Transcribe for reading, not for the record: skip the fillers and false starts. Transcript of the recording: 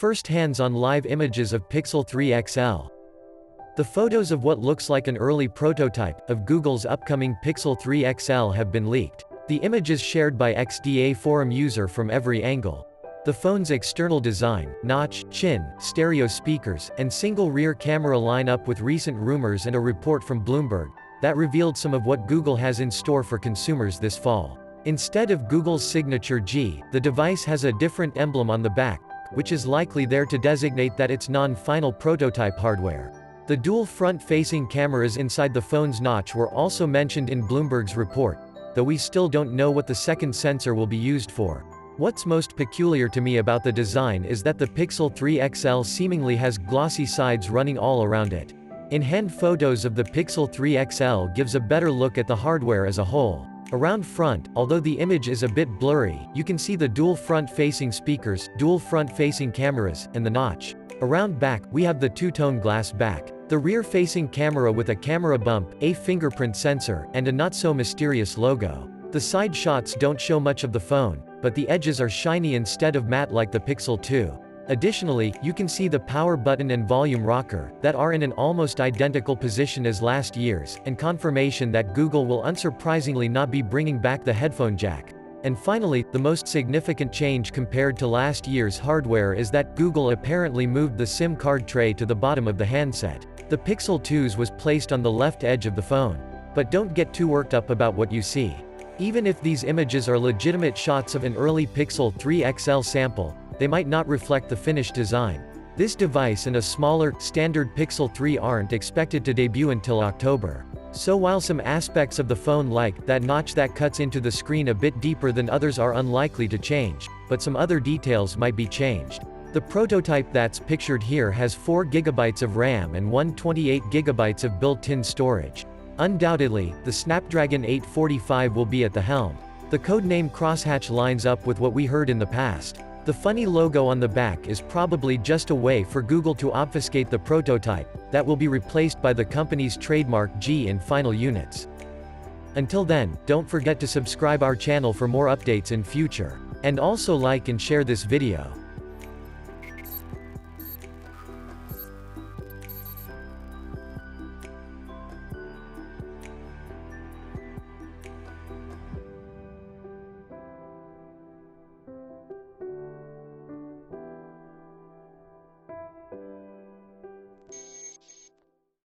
first hands-on live images of Pixel 3 XL. The photos of what looks like an early prototype of Google's upcoming Pixel 3 XL have been leaked. The images shared by XDA forum user from every angle. The phone's external design, notch, chin, stereo speakers, and single rear camera line up with recent rumors and a report from Bloomberg that revealed some of what Google has in store for consumers this fall. Instead of Google's signature G, the device has a different emblem on the back, which is likely there to designate that it's non-final prototype hardware. The dual front-facing cameras inside the phone's notch were also mentioned in Bloomberg's report, though we still don't know what the second sensor will be used for. What's most peculiar to me about the design is that the Pixel 3 XL seemingly has glossy sides running all around it. In-hand photos of the Pixel 3 XL gives a better look at the hardware as a whole. Around front, although the image is a bit blurry, you can see the dual front-facing speakers, dual front-facing cameras, and the notch. Around back, we have the two-tone glass back. The rear-facing camera with a camera bump, a fingerprint sensor, and a not-so-mysterious logo. The side shots don't show much of the phone, but the edges are shiny instead of matte like the Pixel 2. Additionally, you can see the power button and volume rocker, that are in an almost identical position as last year's, and confirmation that Google will unsurprisingly not be bringing back the headphone jack. And finally, the most significant change compared to last year's hardware is that Google apparently moved the SIM card tray to the bottom of the handset. The Pixel 2's was placed on the left edge of the phone. But don't get too worked up about what you see. Even if these images are legitimate shots of an early Pixel 3 XL sample, they might not reflect the finished design. This device and a smaller, standard Pixel 3 aren't expected to debut until October. So while some aspects of the phone like that notch that cuts into the screen a bit deeper than others are unlikely to change, but some other details might be changed. The prototype that's pictured here has 4 GB of RAM and 128 GB of built-in storage. Undoubtedly, the Snapdragon 845 will be at the helm. The codename Crosshatch lines up with what we heard in the past. The funny logo on the back is probably just a way for Google to obfuscate the prototype, that will be replaced by the company's trademark G in final units. Until then, don't forget to subscribe our channel for more updates in future. And also like and share this video.